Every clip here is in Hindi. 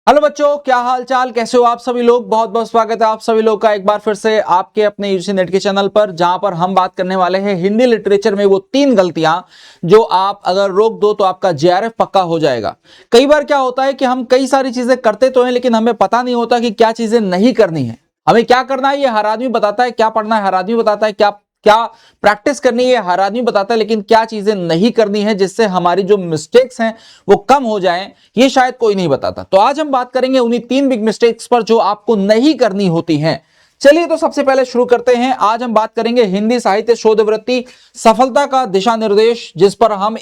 हेलो बच्चों, क्या हाल चाल, कैसे हो आप सभी लोग। बहुत बहुत स्वागत है आप सभी लोग का एक बार फिर से आपके अपने यूजीसी नेट के चैनल पर, जहां पर हम बात करने वाले हैं हिंदी लिटरेचर में वो 3 गलतियां जो आप अगर रोक दो तो आपका जेआरएफ पक्का हो जाएगा। कई बार क्या होता है कि हम कई सारी चीजें करते तो हैं, लेकिन हमें पता नहीं होता कि क्या चीजें नहीं करनी है, हमें क्या करना है ये हर आदमी बताता है, क्या पढ़ना है हर आदमी बताता है, क्या क्या प्रैक्टिस करनी है हर आदमी बताता है, लेकिन क्या चीजें नहीं करनी है जिससे हमारी जो मिस्टेक्स हैं वो कम हो जाएं, ये शायद कोई नहीं बताता। तो आज हम बात करेंगे उन्हीं 3 बिग मिस्टेक्स पर जो आपको नहीं करनी होती हैं। चलिए तो सबसे पहले शुरू करते हैं। आज हम बात करेंगे हिंदी साहित्य शोधवृत्ति सफलता का दिशा निर्देश, जिस पर हम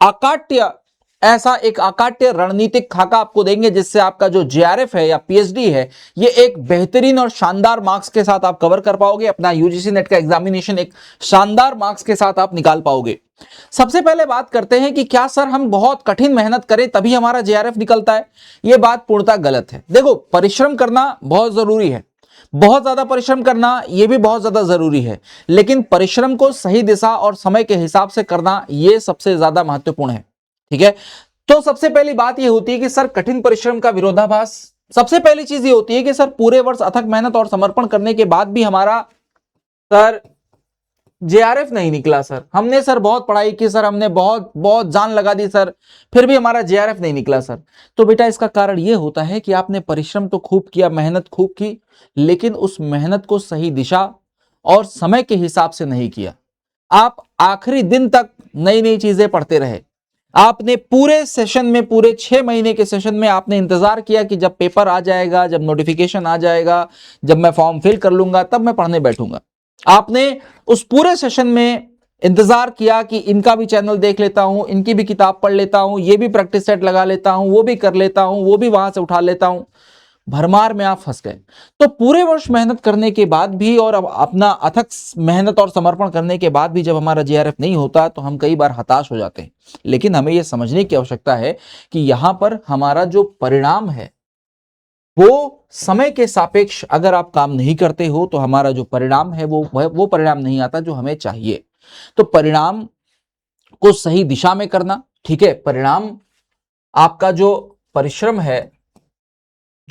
अकाट्य एक अकाट्य रणनीतिक खाका आपको देंगे, जिससे आपका जो जेआरएफ है या पीएचडी है ये एक बेहतरीन और शानदार मार्क्स के साथ आप कवर कर पाओगे। अपना यूजीसी नेट का एग्जामिनेशन एक शानदार मार्क्स के साथ आप निकाल पाओगे। सबसे पहले बात करते हैं कि क्या सर हम बहुत कठिन मेहनत करें तभी हमारा जेआरएफ निकलता है। यह बात पूर्णतः गलत है। देखो, परिश्रम करना बहुत जरूरी है, बहुत ज्यादा परिश्रम करना यह भी बहुत ज्यादा जरूरी है, लेकिन परिश्रम को सही दिशा और समय के हिसाब से करना यह सबसे ज्यादा महत्वपूर्ण है। ठीक है, तो सबसे पहली बात यह होती है कि सर कठिन परिश्रम का विरोधाभास। सबसे पहली चीज ये होती है कि सर पूरे वर्ष अथक मेहनत और समर्पण करने के बाद भी हमारा सर जेआरएफ नहीं निकला। सर हमने सर बहुत पढ़ाई की, सर हमने बहुत बहुत जान लगा दी सर, फिर भी हमारा जेआरएफ नहीं निकला सर। तो बेटा इसका कारण यह होता है कि आपने परिश्रम तो खूब किया, मेहनत खूब की, लेकिन उस मेहनत को सही दिशा और समय के हिसाब से नहीं किया। आप आखिरी दिन तक नई नई चीजें पढ़ते रहे। आपने पूरे सेशन में, पूरे 6 महीने के सेशन में आपने इंतजार किया कि जब पेपर आ जाएगा, जब नोटिफिकेशन आ जाएगा, जब मैं फॉर्म फिल कर लूंगा तब मैं पढ़ने बैठूंगा। आपने उस पूरे सेशन में इंतजार किया कि इनका भी चैनल देख लेता हूं, इनकी भी किताब पढ़ लेता हूं, ये भी प्रैक्टिस सेट लगा लेता हूं, वो भी कर लेता हूं, वो भी वहां से उठा लेता हूं। भरमार में आप फंस गए। तो पूरे वर्ष मेहनत करने के बाद भी और अब अपना अथक मेहनत और समर्पण करने के बाद भी जब हमारा जेआरएफ नहीं होता तो हम कई बार हताश हो जाते हैं। लेकिन हमें यह समझने की आवश्यकता है कि यहां पर हमारा जो परिणाम है वो समय के सापेक्ष अगर आप काम नहीं करते हो तो हमारा जो परिणाम है वो परिणाम नहीं आता जो हमें चाहिए। तो परिणाम को सही दिशा में करना, ठीक है, परिणाम आपका जो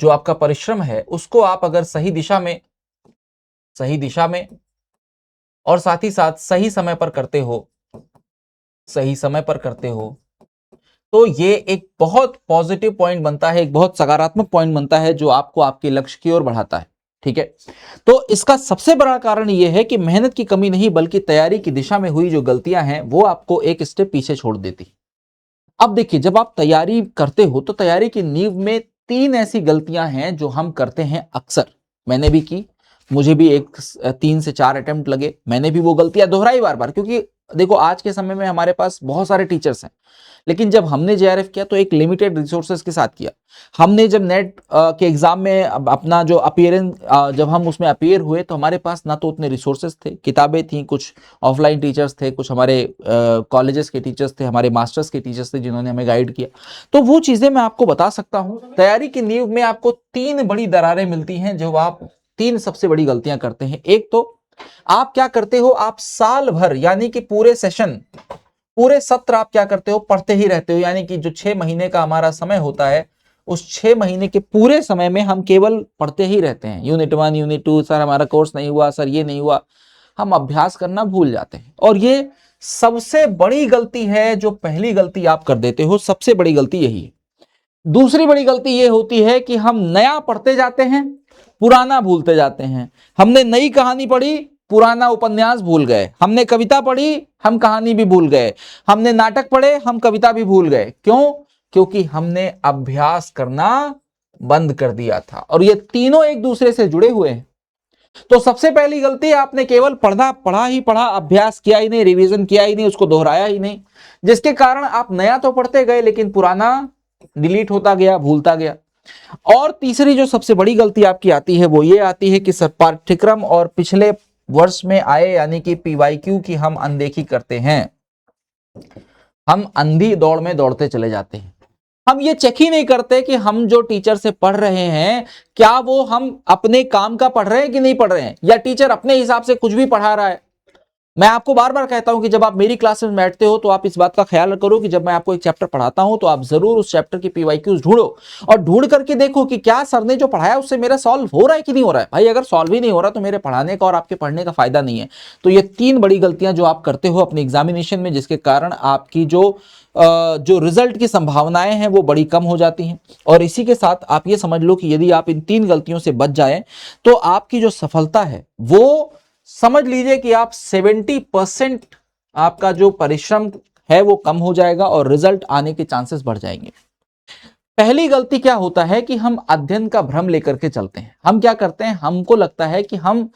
आपका परिश्रम है उसको आप अगर सही दिशा में और साथ ही साथ सही समय पर करते हो तो ये एक बहुत पॉजिटिव पॉइंट बनता है, एक बहुत सकारात्मक पॉइंट बनता है जो आपको आपके लक्ष्य की ओर बढ़ाता है। ठीक है, तो इसका सबसे बड़ा कारण यह है कि मेहनत की कमी नहीं बल्कि तैयारी की दिशा में हुई जो गलतियां हैं वो आपको एक स्टेप पीछे छोड़ देती। अब देखिए, जब आप तैयारी करते हो तो तैयारी की नींव में 3 ऐसी गलतियां हैं जो हम करते हैं अक्सर। मैंने भी की, मुझे भी 3 से 4 अटेम्प्ट लगे, मैंने भी वो गलतियां दोहराई बार बार, क्योंकि देखो आज के समय में हमारे पास बहुत सारे टीचर्स हैं, लेकिन जब हमने जेआरएफ किया तो एक लिमिटेड रिसोर्सेज के साथ किया। हमने जब नेट के एग्जाम में अपना जो अपीयरेंस, जब हम उसमें अपीयर हुए तो हमारे पास ना तो उतने रिसोर्सेज थे, किताबें थी, कुछ ऑफलाइन टीचर्स थे, कुछ हमारे कॉलेजेस के टीचर्स थे, हमारे मास्टर्स के टीचर्स थे जिन्होंने हमें गाइड किया। तो वो चीजें मैं आपको बता सकता हूं। तैयारी की नींव में आपको 3 बड़ी दरारें मिलती हैं जो आप 3 सबसे बड़ी गलतियां करते हैं। एक तो आप क्या करते हो, आप साल भर यानी कि पूरे सत्र आप क्या करते हो, पढ़ते ही रहते हो। यानी कि जो 6 महीने का हमारा समय होता है उस 6 महीने के पूरे समय में हम केवल पढ़ते ही रहते हैं। यूनिट 1, यूनिट 2, सर हमारा कोर्स नहीं हुआ, सर ये नहीं हुआ, हम अभ्यास करना भूल जाते हैं। और ये सबसे बड़ी गलती है, जो पहली गलती आप कर देते हो, सबसे बड़ी गलती यही है। दूसरी बड़ी गलती यह होती है कि हम नया पढ़ते जाते हैं, पुराना भूलते जाते हैं। हमने नई कहानी पढ़ी, पुराना उपन्यास भूल गए। हमने कविता पढ़ी, हम कहानी भी भूल गए। हमने नाटक पढ़े, हम कविता भी भूल गए। क्यों? क्योंकि हमने अभ्यास करना बंद कर दिया था, और ये तीनों एक दूसरे से जुड़े हुए हैं। तो सबसे पहली गलती, आपने केवल पढ़ा, अभ्यास किया ही नहीं, रिवीजन किया ही नहीं, उसको दोहराया ही नहीं, जिसके कारण आप नया तो पढ़ते गए लेकिन पुराना डिलीट होता गया, भूलता गया। और तीसरी जो सबसे बड़ी गलती आपकी आती है वो ये आती है कि सर पाठ्यक्रम और पिछले वर्ष में आए यानी कि पीवाईक्यू की हम अनदेखी करते हैं। हम अंधी दौड़ में दौड़ते चले जाते हैं। हम ये चेक ही नहीं करते कि हम जो टीचर से पढ़ रहे हैं क्या वो हम अपने काम का पढ़ रहे हैं कि नहीं पढ़ रहे हैं, या टीचर अपने हिसाब से कुछ भी पढ़ा रहा है। मैं आपको बार बार कहता हूं कि जब आप मेरी क्लास में बैठते हो तो आप इस बात का ख्याल करो कि जब मैं आपको एक चैप्टर पढ़ाता हूं तो आप जरूर उस चैप्टर की पीवाईक्यूज ढूंढो और ढूंढ करके देखो कि क्या सर ने जो पढ़ाया उससे मेरा सॉल्व हो रहा है कि नहीं हो रहा है। भाई अगर सॉल्व ही नहीं हो रहा तो मेरे पढ़ाने का और आपके पढ़ने का फायदा नहीं है। तो ये 3 बड़ी गलतियां जो आप करते हो अपने एग्जामिनेशन में, जिसके कारण आपकी जो रिजल्ट की संभावनाएं हैं वो बड़ी कम हो जाती हैं। और इसी के साथ आप ये समझ लो कि यदि आप इन 3 गलतियों से बच जाएं तो आपकी जो सफलता है वो समझ लीजिए कि आप 70% आपका जो परिश्रम है वो कम हो जाएगा और रिजल्ट आने के चांसेस बढ़ जाएंगे। पहली गलती क्या होता है कि हम अध्ययन का भ्रम लेकर के चलते हैं। हम क्या करते हैं, हमको लगता है कि हम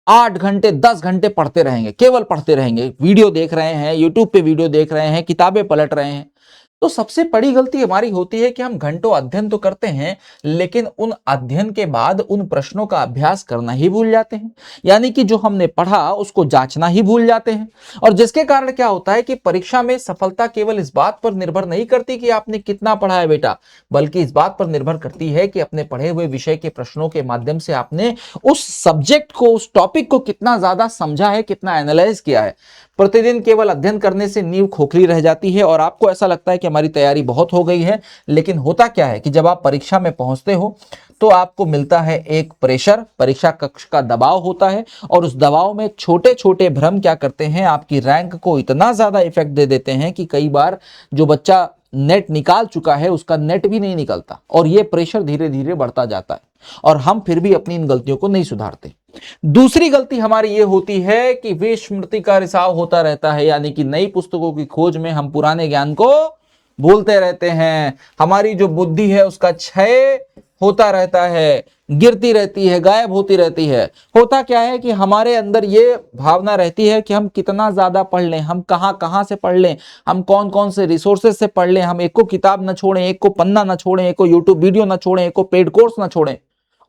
8 घंटे 10 घंटे पढ़ते रहेंगे, केवल पढ़ते रहेंगे, वीडियो देख रहे हैं, यूट्यूब पे वीडियो देख रहे हैं, किताबें पलट रहे हैं। तो सबसे बड़ी गलती हमारी होती है कि हम घंटों अध्ययन तो करते हैं लेकिन उन अध्ययन के बाद उन प्रश्नों का अभ्यास करना ही भूल जाते हैं। यानी कि जो हमने पढ़ा उसको जांचना ही भूल जाते हैं। और जिसके कारण क्या होता है कि परीक्षा में सफलता केवल इस बात पर निर्भर नहीं करती कि आपने कितना पढ़ा है बेटा, बल्कि इस बात पर निर्भर करती है कि अपने पढ़े हुए विषय के प्रश्नों के माध्यम से आपने उस सब्जेक्ट को, उस टॉपिक को कितना ज्यादा समझा है, कितना एनालाइज किया है। प्रतिदिन केवल अध्ययन करने से नींव खोखली रह जाती है और आपको ऐसा लगता है कि हमारी तैयारी बहुत हो गई है। लेकिन होता क्या है कि जब आप परीक्षा में पहुंचते हो तो आपको मिलता है एक प्रेशर, परीक्षा कक्ष का दबाव होता है और उस दबाव में छोटे छोटे भ्रम क्या करते हैं, आपकी रैंक को इतना ज्यादा इफेक्ट दे देते हैं कि कई बार जो बच्चा नेट निकाल चुका है उसका नेट भी नहीं निकलता और यह प्रेशर धीरे धीरे बढ़ता जाता है और हम फिर भी अपनी इन गलतियों को नहीं सुधारते। दूसरी गलती हमारी यह होती है कि विस्मृति का रिसाव होता रहता है, यानी कि नई पुस्तकों की खोज में हम पुराने ज्ञान को भूलते रहते हैं। हमारी जो बुद्धि है उसका क्षय होता रहता है, गिरती रहती है, गायब होती रहती है। होता क्या है कि हमारे अंदर ये भावना रहती है कि हम कितना ज्यादा पढ़ लें, हम कहां कहां से पढ़ लें, हम कौन कौन से रिसोर्सेज से पढ़ लें, हम एक को किताब न छोड़ें, एक को पन्ना न छोड़ें, एक को यूट्यूब वीडियो न छोड़ें, एक को पेड कोर्स न छोड़ें।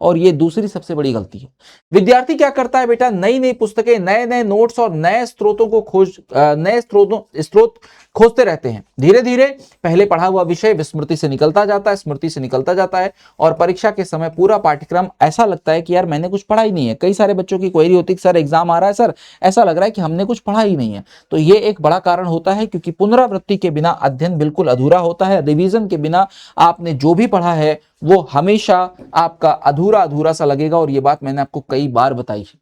और ये दूसरी सबसे बड़ी गलती है। विद्यार्थी क्या करता है बेटा, नई नई पुस्तकें, नए नए नोट्स और नए स्रोतों को नए स्रोत खोजते रहते हैं। धीरे धीरे पहले पढ़ा हुआ विषय विस्मृति से निकलता जाता है, स्मृति से निकलता जाता है और परीक्षा के समय पूरा पाठ्यक्रम ऐसा लगता है कि यार मैंने कुछ पढ़ा ही नहीं है। कई सारे बच्चों की क्वेरी होती है कि सर एग्जाम आ रहा है, सर ऐसा लग रहा है कि हमने कुछ पढ़ा ही नहीं है। तो ये एक बड़ा कारण होता है क्योंकि पुनरावृत्ति के बिना अध्ययन बिल्कुल अधूरा होता है। रिवीजन के बिना आपने जो भी पढ़ा है वो हमेशा आपका अधूरा अधूरा सा लगेगा और ये बात मैंने आपको कई बार बताई है।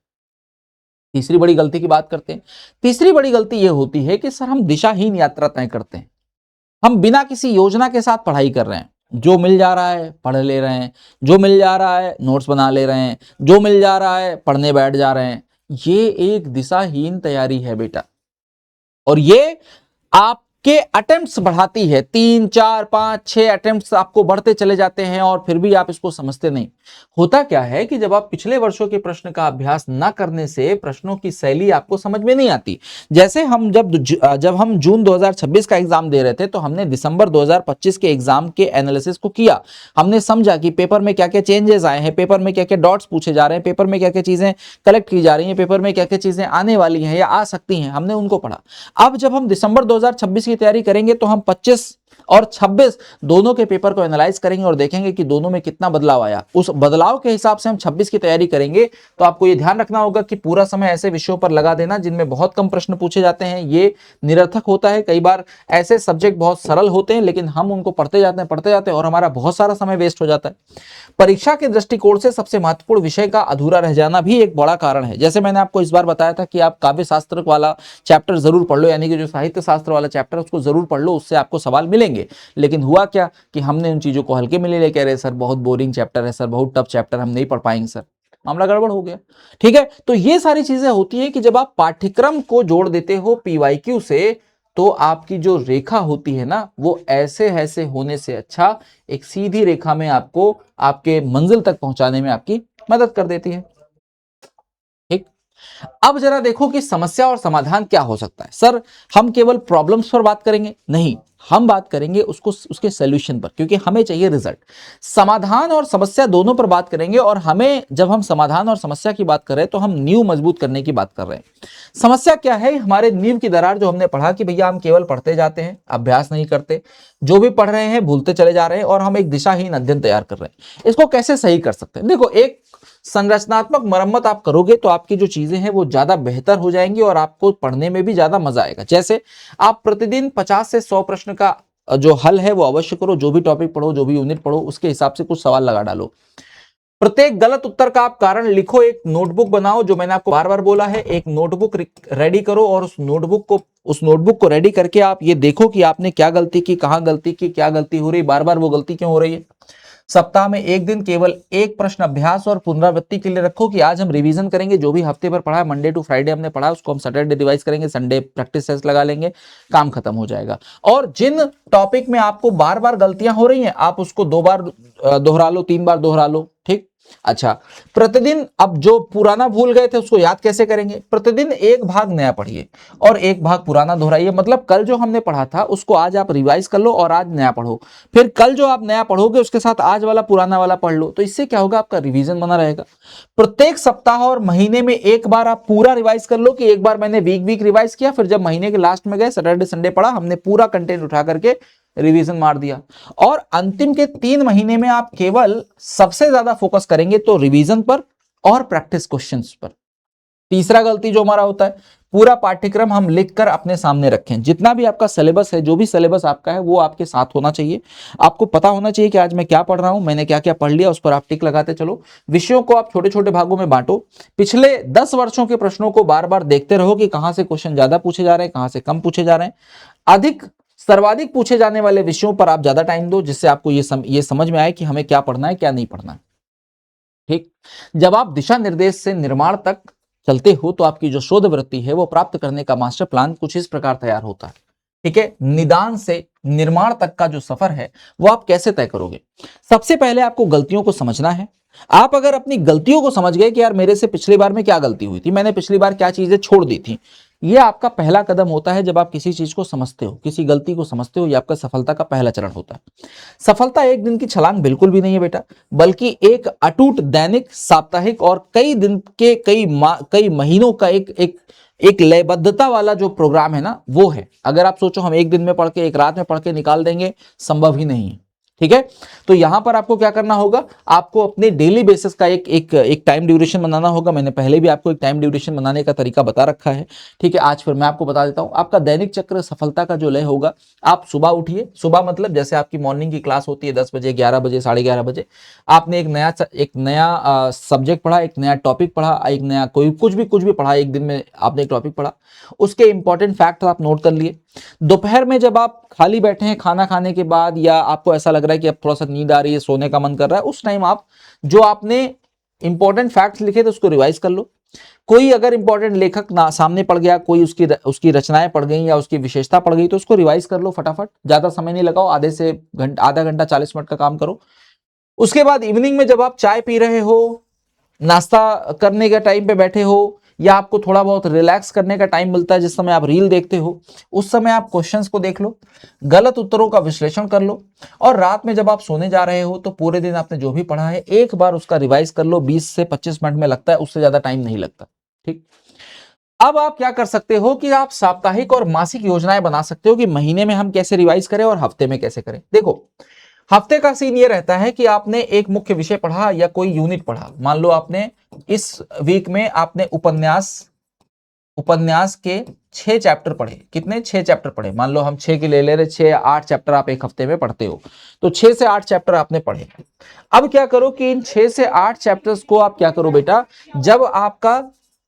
तीसरी बड़ी गलती की बात करते हैं। तीसरी बड़ी गलती यह होती है कि सर हम दिशाहीन यात्रा तय करते हैं। हम बिना किसी योजना के साथ पढ़ाई कर रहे हैं, जो मिल जा रहा है पढ़ ले रहे हैं, जो मिल जा रहा है नोट्स बना ले रहे हैं, जो मिल जा रहा है पढ़ने बैठ जा रहे हैं। ये एक दिशाहीन तैयारी है बेटा और ये आपके अटेम्प्ट्स बढ़ाती है। 3 4 5 6 अटेम्प्ट्स आपको बढ़ते चले जाते हैं और फिर भी आप इसको समझते नहीं। होता क्या है कि जब आप पिछले वर्षों के प्रश्न का अभ्यास न करने से प्रश्नों की शैली आपको समझ में नहीं आती। जैसे हम जब हम जून 2026 का एग्जाम दे रहे थे तो हमने दिसंबर 2025 के एग्जाम के एनालिसिस को किया। हमने समझा कि पेपर में क्या क्या चेंजेस आए हैं, पेपर में क्या क्या डॉट्स पूछे जा रहे हैं, पेपर में क्या क्या चीजें कलेक्ट की जा रही हैं, पेपर में क्या क्या चीजें आने वाली हैं या आ सकती हैं, हमने उनको पढ़ा। अब जब हम दिसंबर 2026 की तैयारी करेंगे तो हम 25 और 26 दोनों के पेपर को एनालाइज करेंगे और देखेंगे कि दोनों में कितना बदलाव आया। उस बदलाव के हिसाब से हम 26 की तैयारी करेंगे। तो आपको यह ध्यान रखना होगा कि पूरा समय ऐसे विषयों पर लगा देना जिनमें बहुत कम प्रश्न पूछे जाते हैं, ये निरर्थक होता है। कई बार ऐसे सब्जेक्ट बहुत सरल होते हैं लेकिन हम उनको पढ़ते जाते हैं और हमारा बहुत सारा समय वेस्ट हो जाता है। परीक्षा के दृष्टिकोण से सबसे महत्वपूर्ण विषय का अधूरा रह जाना भी एक बड़ा कारण है। जैसे मैंने आपको इस बार बताया था कि आप काव्य शास्त्र वाला चैप्टर जरूर पढ़ लो, यानी कि जो साहित्य शास्त्र वाला चैप्टर उसको जरूर पढ़ लो, उससे आपको सवाल मिलेंगे। लेकिन हुआ क्या कि हमने उन चीजों को हल्के में ले ले, कह रहे सर बहुत बोरिंग चैप्टर है, सर बहुत टफ चैप्टर, हम नहीं पढ़ पाएंगे सर, मामला गड़बड़ हो गया। ठीक है, तो ये सारी चीजें होती है कि जब आप पाठ्यक्रम को जोड़ देते हो पीवाईक्यू से तो आपकी जो रेखा होती है ना वो ऐसे ऐसे होने से अच्छा एक सीधी रेखा में आपको आपके मंजिल तक पहुंचाने में आपकी मदद कर देती है। ठीक, अब जरा देखो कि समस्या और समाधान क्या हो सकता है। सर हम केवल प्रॉब्लम्स पर बात करेंगे? नहीं, हम बात करेंगे उसके सॉल्यूशन पर, क्योंकि हमें चाहिए रिजल्ट। समाधान और समस्या दोनों पर बात करेंगे और हमें, जब हम समाधान और समस्या की बात कर रहे हैं तो हम नींव मजबूत करने की बात कर रहे हैं। समस्या क्या है? हमारे नींव की दरार, जो हमने पढ़ा कि भैया हम केवल पढ़ते जाते हैं, अभ्यास नहीं करते, जो भी पढ़ रहे हैं भूलते चले जा रहे हैं और हम एक दिशाहीन अध्ययन तैयार कर रहे हैं। इसको कैसे सही कर सकते हैं? देखो, एक संरचनात्मक मरम्मत आप करोगे तो आपकी जो चीजें हैं वो ज्यादा बेहतर हो जाएंगी और आपको पढ़ने में भी ज्यादा मजा आएगा। जैसे आप प्रतिदिन 50 से 100 प्रश्न का जो हल है वो अवश्य करो। जो भी टॉपिक पढ़ो, जो भी यूनिट पढ़ो, उसके हिसाब से कुछ सवाल लगा डालो। प्रत्येक गलत उत्तर का आप कारण लिखो, एक नोटबुक बनाओ, जो मैंने आपको बार बार बोला है, एक नोटबुक रेडी करो और उस नोटबुक को रेडी करके आप ये देखो कि आपने क्या गलती की, कहां गलती की, क्या गलती हो रही, बार बार वो गलती क्यों हो रही है। सप्ताह में एक दिन केवल एक प्रश्न अभ्यास और पुनरावृत्ति के लिए रखो कि आज हम रिवीजन करेंगे, जो भी हफ्ते भर पढ़ा है, मंडे टू फ्राइडे हमने पढ़ा, उसको हम सैटरडे रिवाइज करेंगे, संडे प्रैक्टिस टेस्ट लगा लेंगे, काम खत्म हो जाएगा। और जिन टॉपिक में आपको बार बार गलतियां हो रही हैं, आप उसको 2 बार दोहरा लो, 3 बार दोहरा लो। ठीक, अच्छा, प्रतिदिन अब जो पुराना भूल गए थे उसको याद कैसे करेंगे? प्रतिदिन एक भाग नया पढ़िए और एक भाग पुराना दोहराइए। मतलब कल जो हमने पढ़ा था उसको आज आप रिवाइज कर लो और आज नया पढ़ो, फिर कल जो आप नया पढ़ोगे उसके साथ आज वाला पुराना वाला पढ़ लो। तो इससे क्या होगा, आपका रिवीजन बना रहेगा। प्रत्येक सप्ताह और महीने में एक बार आप पूरा रिवाइज कर लो कि एक बार मैंने वीक रिवाइज किया, फिर जब महीने के लास्ट में गए, सैटरडे संडे पढ़ा, हमने पूरा कंटेंट उठा करके रिवीजन मार दिया। और अंतिम के 3 महीने में आप केवल सबसे ज्यादा फोकस करेंगे तो रिवीजन पर और प्रैक्टिस क्वेश्चंस पर। तीसरा गलती जो हमारा होता है, पूरा पाठ्यक्रम हम लिखकर अपने सामने रखें। जितना भी आपका सिलेबस है, जो भी सिलेबस आपका है, वो आपके साथ होना चाहिए। आपको पता होना चाहिए कि आज मैं क्या पढ़ रहा हूं, मैंने क्या क्या पढ़ लिया, उस पर आप टिक लगाते चलो। विषयों को आप छोटे छोटे भागों में बांटो। पिछले 10 वर्षों के प्रश्नों को बार बार देखते रहो कि कहां से क्वेश्चन ज्यादा पूछे जा रहे हैं, कहां से कम पूछे जा रहे हैं। सर्वाधिक पूछे जाने वाले विषयों पर आप ज्यादा टाइम दो, जिससे आपको ये समझ में आए कि हमें क्या पढ़ना है, क्या नहीं पढ़ना है। ठीक, जब आप दिशा निर्देश से निर्माण तक चलते हो तो आपकी जो शोध वृत्ति है वो प्राप्त करने का मास्टर प्लान कुछ इस प्रकार तैयार होता है। ठीक है, निदान से निर्माण तक का जो सफर है वो आप कैसे तय करोगे? सबसे पहले आपको गलतियों को समझना है। आप अगर अपनी गलतियों को समझ गए कि यार मेरे से पिछली बार में क्या गलती हुई थी, मैंने पिछली बार क्या चीजें छोड़ दी थी, ये आपका पहला कदम होता है। जब आप किसी चीज को समझते हो, किसी गलती को समझते हो, ये आपका सफलता का पहला चरण होता है। सफलता एक दिन की छलांग बिल्कुल भी नहीं है बेटा, बल्कि एक अटूट दैनिक, साप्ताहिक और कई दिन के कई महीनों का एक लयबद्धता वाला जो प्रोग्राम है ना, वो है। अगर आप सोचो हम एक दिन में पढ़ के, एक रात में पढ़ के निकाल देंगे, संभव ही नहीं है। ठीक है, तो यहां पर आपको क्या करना होगा, आपको अपने डेली बेसिस का एक टाइम ड्यूरेशन बनाना होगा। मैंने पहले भी आपको एक टाइम ड्यूरेशन बनाने का तरीका बता रखा है। ठीक है, आज फिर मैं आपको बता देता हूं। आपका दैनिक चक्र सफलता का जो लय होगा, आप सुबह उठिए। सुबह मतलब जैसे आपकी मॉर्निंग की क्लास होती है 10 बजे, 11 बजे, 11:30 बजे, आपने एक नया सब्जेक्ट पढ़ा, एक नया टॉपिक पढ़ा, एक नया कुछ भी पढ़ा, एक दिन में आपने एक टॉपिक पढ़ा, उसके इंपॉर्टेंट फैक्ट आप नोट कर लिए। दोपहर में जब आप खाली बैठे हैं खाना खाने के बाद, या आपको ऐसा लग रहा है कि अब थोड़ा सा नींद आ रही है, सोने का मन कर रहा है, उस टाइम आप जो आपने इंपॉर्टेंट फैक्ट्स लिखे थे उसको रिवाइज कर लो। कोई अगर इंपॉर्टेंट लेखक ना सामने पड़ गया, कोई उसकी रचनाएं पड़ गई या उसकी विशेषता पड़ गई, तो उसको रिवाइज कर लो फटाफट। ज्यादा समय नहीं लगाओ, आधा घंटा 40 मिनट का काम करो। उसके बाद इवनिंग में जब आप चाय पी रहे हो, नाश्ता करने के टाइम पे बैठे हो, या आपको थोड़ा बहुत रिलैक्स करने का टाइम मिलता है जिस समय आप रील देखते हो, उस समय आप क्वेश्चंस को देख लो, गलत उत्तरों का विश्लेषण कर लो। और रात में जब आप सोने जा रहे हो तो पूरे दिन आपने जो भी पढ़ा है एक बार उसका रिवाइज कर लो। 20 से 25 मिनट में लगता है, उससे ज्यादा टाइम नहीं लगता। ठीक, अब आप क्या कर सकते हो कि आप साप्ताहिक और मासिक योजनाएं बना सकते हो कि महीने में हम कैसे रिवाइज करें और हफ्ते में कैसे करें। देखो, हफ्ते का सीन ये रहता है कि आपने एक मुख्य विषय पढ़ा या कोई यूनिट पढ़ा। मान लो आपने इस वीक में आपने उपन्यास के 6 चैप्टर पढ़े। कितने? 6 चैप्टर पढ़े। मान लो हम 6 के ले ले रहे, 6 या 8 चैप्टर आप एक हफ्ते में पढ़ते हो, तो 6 से 8 चैप्टर आपने पढ़े। अब क्या करो कि इन 6 से 8 चैप्टर्स को आप क्या करो बेटा, जब आपका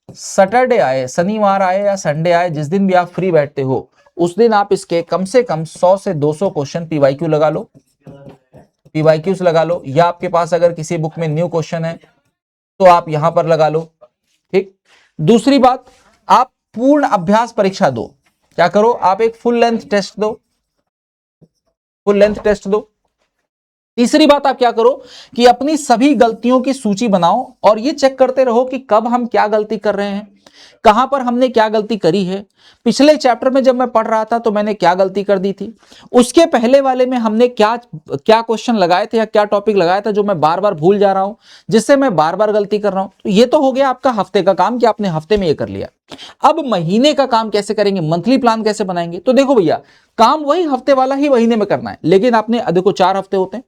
सैटरडे आए, शनिवार आए या संडे आए, जिस दिन भी आप फ्री बैठते हो, उस दिन आप इसके कम से कम 100 से 200 क्वेश्चन पीवाईक्यू लगा लो, पीवाईक्यूज लगा लो। या आपके पास अगर किसी बुक में न्यू क्वेश्चन है तो आप यहां पर लगा लो। ठीक, दूसरी बात, आप पूर्ण अभ्यास परीक्षा दो। क्या करो, आप एक फुल लेंथ टेस्ट दो। तीसरी बात, आप क्या करो कि अपनी सभी गलतियों की सूची बनाओ और ये चेक करते रहो कि कब हम क्या गलती कर रहे हैं। कहां पर हमने क्या गलती करी है। पिछले चैप्टर में जब मैं पढ़ रहा था तो मैंने क्या गलती कर दी थी, उसके पहले वाले में हमने क्या क्या क्वेश्चन लगाए थे या क्या टॉपिक लगाया था जो मैं बार बार भूल जा रहा हूं, जिससे मैं बार बार गलती कर रहा हूं। तो ये तो हो गया आपका हफ्ते का काम कि आपने हफ्ते में ये कर लिया। अब महीने का काम कैसे करेंगे, मंथली प्लान कैसे बनाएंगे। तो देखो भैया, काम वही हफ्ते वाला ही महीने में करना है, लेकिन आपने देखो 4 हफ्ते होते हैं,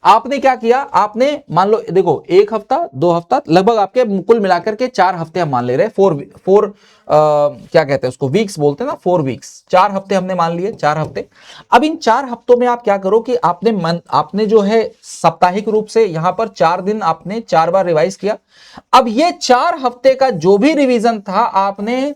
आपने क्या किया, आपने मान लो देखो 1 हफ्ता 2 हफ्ता लगभग आपके कुल मिलाकर के 4 हफ्ते हम मान ले रहे हैं। फोर क्या कहते हैं उसको, वीक्स बोलते हैं ना, 4 वीक्स, 4 हफ्ते हमने मान लिए, 4 हफ्ते। अब इन 4 हफ्तों में आप क्या करो कि आपने जो है साप्ताहिक रूप से यहां पर 4 दिन आपने 4 बार रिवाइज किया। अब ये 4 हफ्ते का जो भी रिवीजन था आपने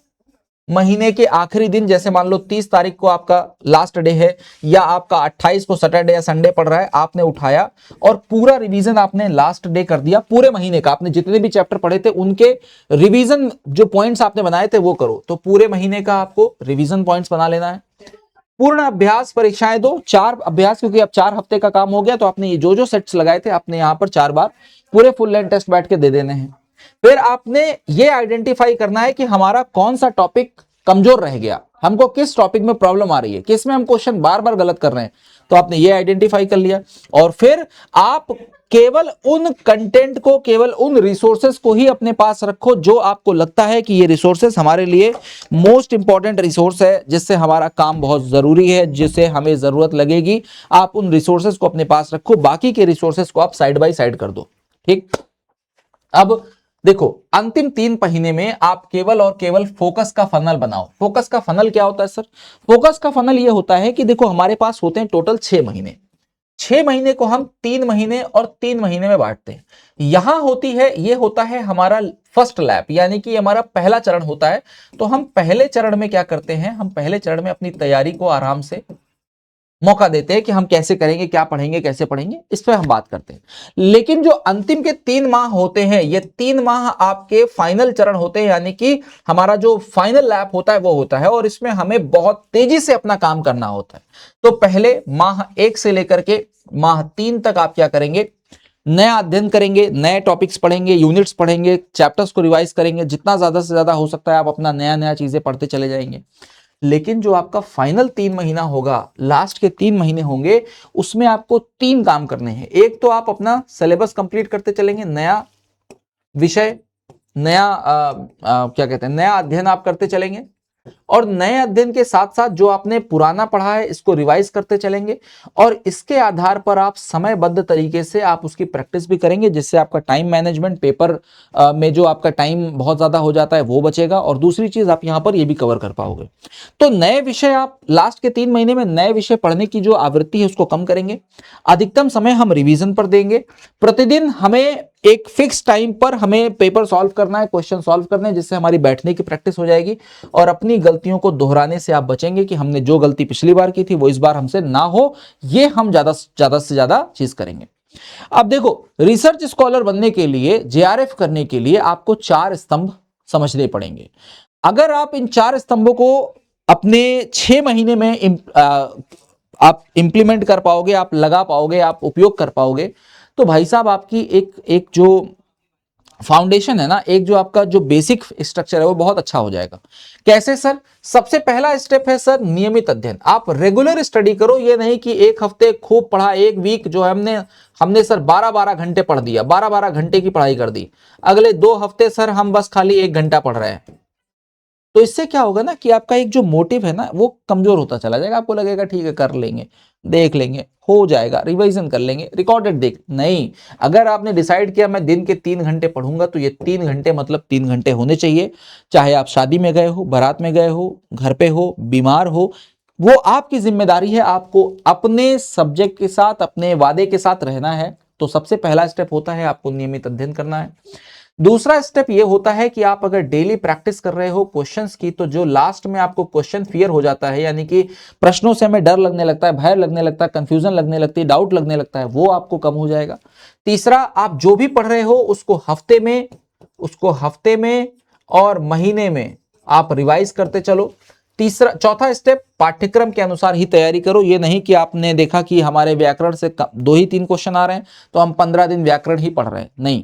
महीने के आखिरी दिन, जैसे मान लो 30 तारीख को आपका लास्ट डे है या आपका 28 को सैटरडे या संडे पड़ रहा है, आपने उठाया और पूरा रिवीजन आपने लास्ट डे कर दिया। पूरे महीने का आपने जितने भी चैप्टर पढ़े थे उनके रिवीजन जो पॉइंट्स आपने बनाए थे वो करो। तो पूरे महीने का आपको रिवीजन पॉइंट्स बना लेना है। पूर्ण अभ्यास परीक्षाएं दो, 4 अभ्यास, क्योंकि अब 4 हफ्ते का काम हो गया तो आपने ये जो जो सेट्स लगाए थे आपने यहां पर 4 बार पूरे फुल लेंथ टेस्ट बैठ के दे देने हैं। फिर आपने ये आइडेंटिफाई करना है कि हमारा कौन सा टॉपिक कमजोर रह गया, हमको किस टॉपिक में प्रॉब्लम आ रही है, किस में हम क्वेश्चन बार बार गलत कर रहे हैं, तो आपने ये आइडेंटिफाई कर लिया। और फिर आप केवल उन कंटेंट को, केवल उन रिसोर्सेस को ही अपने पास रखो जो आपको लगता है कि ये रिसोर्सेस हमारे लिए मोस्ट इंपॉर्टेंट रिसोर्स है, जिससे हमारा काम बहुत जरूरी है, जिससे हमें जरूरत लगेगी। आप उन रिसोर्सेस को अपने पास रखो, बाकी के रिसोर्सेस को आप साइड बाय साइड कर दो। ठीक, अब देखो अंतिम 3 महीने में आप केवल और केवल फोकस का फनल बनाओ। फोकस का फनल क्या होता है सर? फोकस का फनल ये होता है कि देखो हमारे पास होते हैं टोटल 6 महीने, 6 महीने को हम 3 महीने और 3 महीने में बांटते हैं। यहां होती है, ये होता है हमारा फर्स्ट लैप, यानी कि हमारा पहला चरण होता है। तो हम पहले चरण में क्या करते हैं, हम पहले चरण में अपनी तैयारी को आराम से मौका देते हैं कि हम कैसे करेंगे, क्या पढ़ेंगे, कैसे पढ़ेंगे, इस पर हम बात करते हैं। लेकिन जो अंतिम के 3 माह होते हैं, ये 3 माह आपके फाइनल चरण होते हैं, यानी कि हमारा जो फाइनल लैप होता है वो होता है, और इसमें हमें बहुत तेजी से अपना काम करना होता है। तो पहले माह 1 से लेकर के माह 3 तक आप क्या करेंगे, नया अध्ययन करेंगे, नए टॉपिक्स पढ़ेंगे, यूनिट्स पढ़ेंगे, चैप्टर्स को रिवाइज करेंगे, जितना ज्यादा से ज्यादा हो सकता है आप अपना नया नया चीजें पढ़ते चले जाएंगे। लेकिन जो आपका फाइनल 3 महीना होगा, लास्ट के 3 महीने होंगे, उसमें आपको 3 काम करने हैं। एक तो आप अपना सिलेबस कंप्लीट करते चलेंगे, नया विषय, नया क्या कहते हैं, नया अध्ययन आप करते चलेंगे, और नए अध्ययन के साथ साथ जो आपने पुराना पढ़ा है इसको रिवाइज करते चलेंगे, और इसके आधार पर आप समयबद्ध तरीके से आप उसकी प्रैक्टिस भी करेंगे, जिससे आपका टाइम मैनेजमेंट, पेपर में जो आपका टाइम बहुत ज्यादा हो जाता है वो बचेगा, और दूसरी चीज आप यहां पर ये भी कवर कर पाओगे। तो नए विषय आप लास्ट के 3 महीने में नए विषय पढ़ने की जो आवृत्ति है उसको कम करेंगे, अधिकतम समय हम रिवीजन पर देंगे। प्रतिदिन हमें एक फिक्स टाइम पर हमें पेपर सॉल्व करना है, क्वेश्चन सॉल्व करने हैं, जिससे हमारी बैठने की प्रैक्टिस हो जाएगी, और अपनी गलतियों को दोहराने से आप बचेंगे कि हमने जो गलती पिछली बार की थी वो इस बार हमसे ना हो। ये हम ज्यादा से ज्यादा चीज करेंगे। अब देखो, रिसर्च स्कॉलर बनने के लिए, जेआरएफ करने के लिए आपको 4 स्तंभ समझने पड़ेंगे। अगर आप इन 4 स्तंभों को अपने 6 महीने में आप इंप्लीमेंट कर पाओगे, आप लगा पाओगे, आप उपयोग कर पाओगे, तो भाई साहब आपकी एक जो फाउंडेशन है ना, एक जो आपका जो बेसिक स्ट्रक्चर है वो बहुत अच्छा हो जाएगा। कैसे सर? सबसे पहला स्टेप है सर नियमित अध्ययन। आप रेगुलर स्टडी करो, ये नहीं कि एक हफ्ते खूब पढ़ा, एक वीक जो है हमने सर 12-12 घंटे पढ़ दिया, 12-12 घंटे की पढ़ाई कर दी, अगले 2 हफ्ते सर हम बस खाली 1 घंटा पढ़ रहे हैं। तो इससे क्या होगा ना कि आपका एक जो मोटिव है ना वो कमजोर होता चला जाएगा। आपको लगेगा ठीक है कर लेंगे, देख लेंगे, हो जाएगा, रिवीजन कर लेंगे, रिकॉर्डेड देख, नहीं। अगर आपने डिसाइड किया मैं दिन के 3 घंटे पढ़ूंगा, तो ये 3 घंटे मतलब 3 घंटे होने चाहिए। चाहे आप शादी में गए हो, बारात में गए हो, घर पे हो, बीमार हो, वो आपकी जिम्मेदारी है। आपको अपने सब्जेक्ट के साथ, अपने वादे के साथ रहना है। तो सबसे पहला स्टेप होता है आपको नियमित अध्ययन करना है। दूसरा स्टेप ये होता है कि आप अगर डेली प्रैक्टिस कर रहे हो क्वेश्चंस की, तो जो लास्ट में आपको क्वेश्चन फियर हो जाता है, यानी कि प्रश्नों से हमें डर लगने लगता है, भय लगने लगता है, कंफ्यूजन लगने लगती है, डाउट लगने लगता है, वो आपको कम हो जाएगा। तीसरा, आप जो भी पढ़ रहे हो उसको हफ्ते में और महीने में आप रिवाइज करते चलो। चौथा स्टेप, पाठ्यक्रम के अनुसार ही तैयारी करो। ये नहीं कि आपने देखा कि हमारे व्याकरण से 2 ही 3 क्वेश्चन आ रहे हैं तो हम 15 दिन व्याकरण ही पढ़ रहे हैं, नहीं।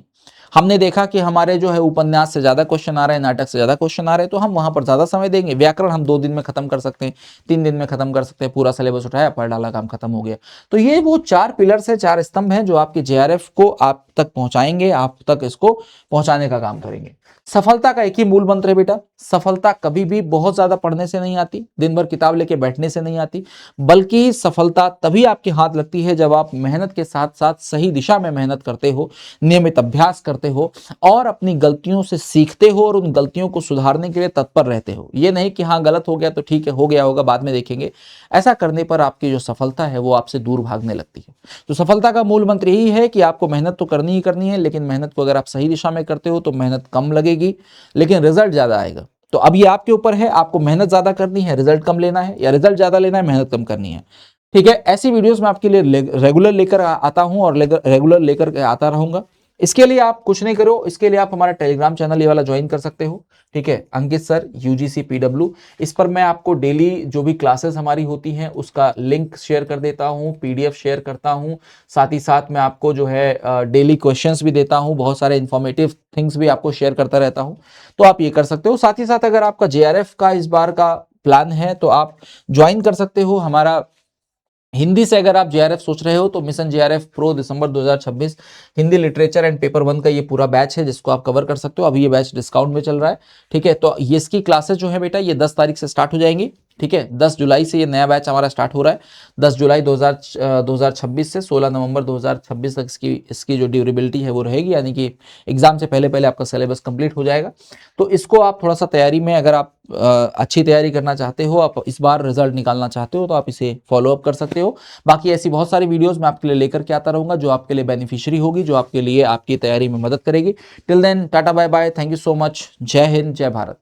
हमने देखा कि हमारे जो है उपन्यास से ज्यादा क्वेश्चन आ रहे हैं, नाटक से ज्यादा क्वेश्चन आ रहे हैं, तो हम वहां पर ज्यादा समय देंगे। व्याकरण हम 2 दिन में खत्म कर सकते हैं, 3 दिन में खत्म कर सकते हैं, पूरा सिलेबस उठाया, पढ़ डाला, काम खत्म हो गया। तो ये वो 4 पिलर्स है, 4 स्तंभ हैं जो आपके जेआरएफ को आप तक पहुंचाएंगे, आप तक इसको पहुंचाने का काम करेंगे। सफलता का एक ही मूल मंत्र है बेटा, सफलता कभी भी बहुत ज्यादा पढ़ने से नहीं आती, दिन भर किताब लेके बैठने से नहीं आती, बल्कि सफलता तभी आपके हाथ लगती है जब आप मेहनत के साथ साथ सही दिशा में मेहनत करते हो, नियमित अभ्यास करते हो और अपनी गलतियों से सीखते हो और उन गलतियों को सुधारने के लिए तत्पर रहते हो। ये नहीं कि हाँ गलत हो गया तो ठीक है, हो गया होगा, बाद में देखेंगे। ऐसा करने पर आपकी जो सफलता है वो आपसे दूर भागने लगती है। तो सफलता का मूल मंत्र यही है कि आपको मेहनत तो करनी ही करनी है, लेकिन मेहनत को अगर आप सही दिशा में करते हो तो मेहनत कम लगेगी लेकिन रिजल्ट ज्यादा आएगा। तो अब ये आपके ऊपर है, आपको मेहनत ज्यादा करनी है, रिजल्ट कम लेना है, या रिजल्ट ज्यादा लेना है, मेहनत कम करनी है। ठीक है, ऐसी वीडियोस मैं आपके लिए रेगुलर लेकर आता हूं और रेगुलर लेकर आता रहूंगा। इसके लिए आप कुछ नहीं करो, इसके लिए आप हमारा टेलीग्राम चैनल ये वाला ज्वाइन कर सकते हो। ठीक है, अंकित सर यूजीसी पीडब्ल्यू, इस पर मैं आपको डेली जो भी क्लासेस हमारी होती हैं उसका लिंक शेयर कर देता हूं, पीडीएफ शेयर करता हूं, साथ ही साथ मैं आपको जो है डेली क्वेश्चंस भी देता हूं, बहुत सारे इंफॉर्मेटिव थिंग्स भी आपको शेयर करता रहता हूं। तो आप ये कर सकते हो। साथ ही साथ अगर आपका जेआरएफ का इस बार का प्लान है तो आप ज्वाइन कर सकते हो हमारा हिंदी से। अगर आप जेआरएफ सोच रहे हो तो mission JRF pro December 2026 Hindi literature and paper 1 का ये पूरा बैच है जिसको आप कवर कर सकते हो। अभी ये बैच डिस्काउंट में चल रहा है। ठीक है, तो ये इसकी क्लासेस जो है बेटा ये 10 तारीख से स्टार्ट हो जाएंगी। ठीक है, 10 जुलाई से ये नया बैच हमारा स्टार्ट हो रहा है। 10 जुलाई 2026 से 16 नवंबर 2026 तक इसकी जो ड्यूरेबिलिटी है वो रहेगी, यानी कि एग्जाम से पहले पहले आपका सिलेबस कंप्लीट हो जाएगा। तो इसको आप थोड़ा सा तैयारी में, अगर आप अच्छी तैयारी करना चाहते हो, आप इस बार रिजल्ट निकालना चाहते हो, तो आप इसे फॉलो अप कर सकते हो। बाकी ऐसी बहुत सारी वीडियोस मैं आपके लिए लेकर के आता रहूंगा जो आपके लिए बेनिफिशियरी होगी, जो आपके लिए आपकी तैयारी में मदद करेगी। Till then tata bye bye, thank you so much, जय हिंद, जय भारत।